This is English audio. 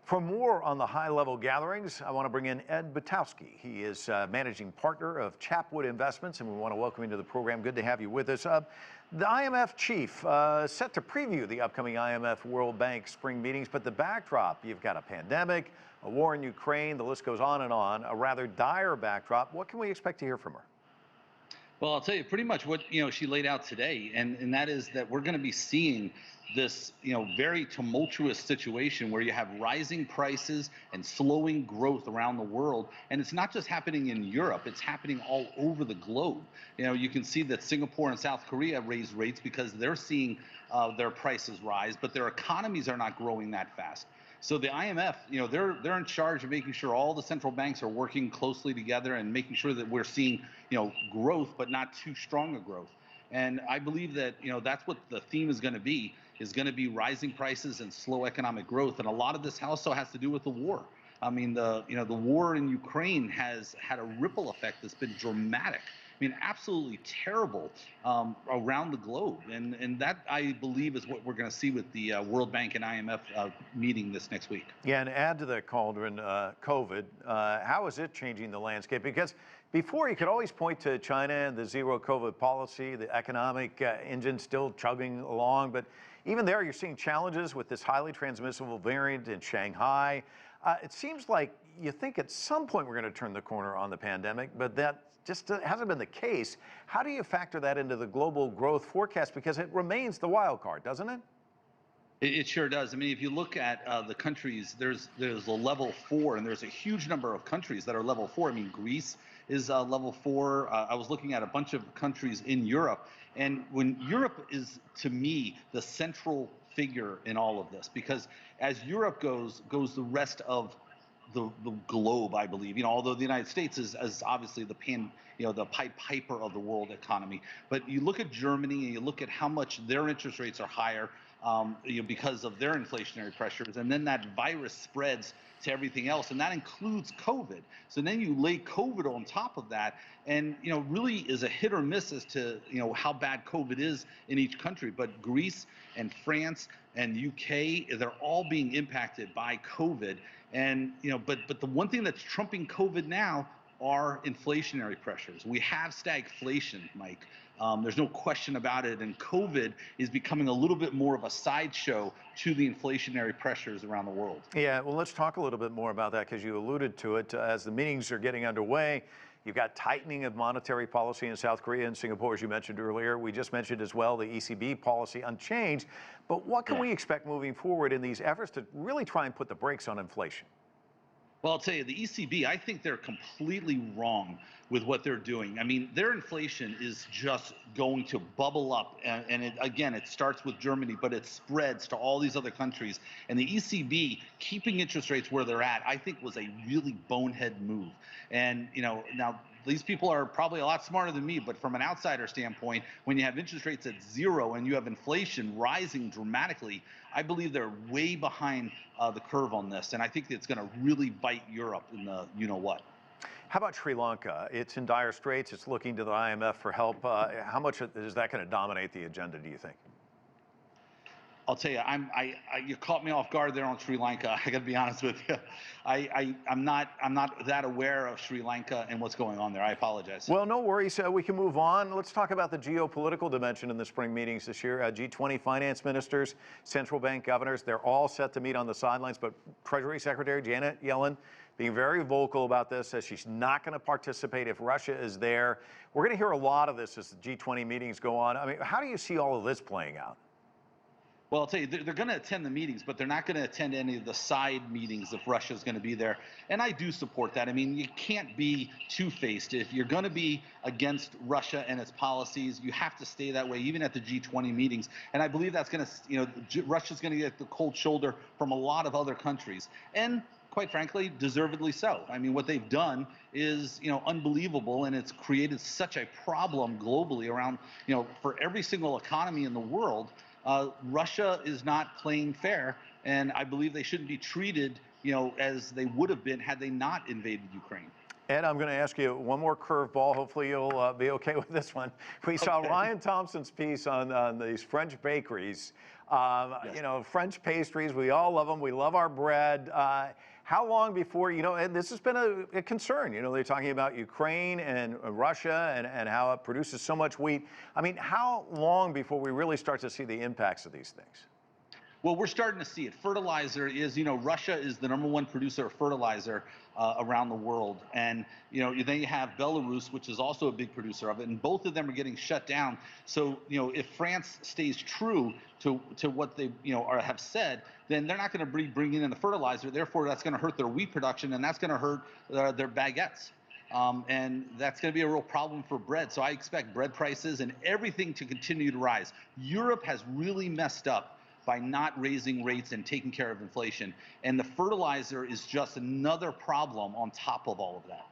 For more on the high-level gatherings, I want to bring in Ed Butowsky. He is managing partner of Chapwood Investments, and we want to welcome you to the program. Good to have you with us. The IMF chief set to preview the upcoming IMF World Bank spring meetings, but the backdrop, you've got a pandemic, a war in Ukraine, the list goes on, a rather dire backdrop. What can we expect to hear from her? Well, I'll tell you pretty much what she laid out today, and that is that we're going to be seeing this very tumultuous situation where you have rising prices and slowing growth around the world, and it's not just happening in Europe, it's happening all over the globe. You can see that Singapore and South Korea raised rates because they're seeing their prices rise, but their economies are not growing that fast. So the IMF, they're in charge of making sure all the central banks are working closely together and making sure that we're seeing, growth, but not too strong a growth. And I believe that, that's what the theme is going to be rising prices and slow economic growth. And a lot of this also has to do with the war. I mean, the war in Ukraine has had a ripple effect that's been dramatic. I mean, absolutely terrible around the globe. And that, I believe, is what we're going to see with the World Bank and IMF meeting this next week. Yeah, and add to the cauldron COVID. How is it changing the landscape? Because before, you could always point to China and the zero COVID policy, the economic engine still chugging along. But even there, you're seeing challenges with this highly transmissible variant in Shanghai. It seems like you think at some point we're going to turn the corner on the pandemic, but that just hasn't been the case. How do you factor that into the global growth forecast? Because it remains the wild card, doesn't it? It sure does. I mean, if you look at the countries, there's a level 4, and there's a huge number of countries that are level 4. I mean, Greece is level 4. I was looking at a bunch of countries in Europe, and when Europe is, to me, the central figure in all of this, because as Europe goes the rest of the globe, I believe. Although the United States is obviously the Pied Piper of the world economy, but you look at Germany and you look at how much their interest rates are higher because of their inflationary pressures, and then that virus spreads to everything else, and that includes COVID. So then you lay COVID on top of that, and really is a hit or miss as to how bad COVID is in each country. But Greece and France and UK, they're all being impacted by COVID. And but the one thing that's trumping COVID now are inflationary pressures. We have stagflation, Mike. There's no question about it, and COVID is becoming a little bit more of a sideshow to the inflationary pressures around the world. Yeah, well, let's talk a little bit more about that, because you alluded to it. As the meetings are getting underway, you've got tightening of monetary policy in South Korea and Singapore, as you mentioned earlier. We just mentioned as well the ECB policy unchanged. But what can we expect moving forward in these efforts to really try and put the brakes on inflation? Well, I'll tell you, the ECB, I think they're completely wrong with what they're doing. I mean, their inflation is just going to bubble up. And again, it starts with Germany, but it spreads to all these other countries. And the ECB keeping interest rates where they're at, I think, was a really bonehead move. And, now these people are probably a lot smarter than me, but from an outsider standpoint, when you have interest rates at 0 and you have inflation rising dramatically, I believe they're way behind the curve on this. And I think it's going to really bite Europe in the you-know-what. How about Sri Lanka? It's in dire straits. It's looking to the IMF for help. How much is that going to dominate the agenda, do you think? I'll tell you, you caught me off guard there on Sri Lanka. I got to be honest with you. I'm not that aware of Sri Lanka and what's going on there. I apologize. Well, no worries. We can move on. Let's talk about the geopolitical dimension in the spring meetings this year. G20 finance ministers, central bank governors, they're all set to meet on the sidelines, but Treasury Secretary Janet Yellen being very vocal about this, says she's not going to participate if Russia is there. We're going to hear a lot of this as the G20 meetings go on. I mean, how do you see all of this playing out? Well, I'll tell you, they're going to attend the meetings, but they're not going to attend any of the side meetings if Russia's going to be there. And I do support that. I mean, you can't be two-faced. If you're going to be against Russia and its policies, you have to stay that way, even at the G20 meetings. And I believe that's going to, Russia's going to get the cold shoulder from a lot of other countries. And quite frankly, deservedly so. I mean, what they've done is, unbelievable, and it's created such a problem globally around, for every single economy in the world. Russia is not playing fair, and I believe they shouldn't be treated, as they would have been had they not invaded Ukraine. Ed, I'm going to ask you one more curveball. Hopefully, you'll be okay with this one. We saw Okay. Ryan Thompson's piece on these French bakeries. Yes. You know, French pastries, we all love them. We love our bread. How long before, you know, and this has been a concern. You know, they're talking about Ukraine and Russia and how it produces so much wheat. I mean, how long before we really start to see the impacts of these things? Well, we're starting to see it. Fertilizer is, Russia is the #1 producer of fertilizer around the world. And, then you have Belarus, which is also a big producer of it. And both of them are getting shut down. So, if France stays true to what they, have said, then they're not going to be bringing in the fertilizer. Therefore, that's going to hurt their wheat production, and that's going to hurt their baguettes. And that's going to be a real problem for bread. So I expect bread prices and everything to continue to rise. Europe has really messed up by not raising rates and taking care of inflation. And the fertilizer is just another problem on top of all of that.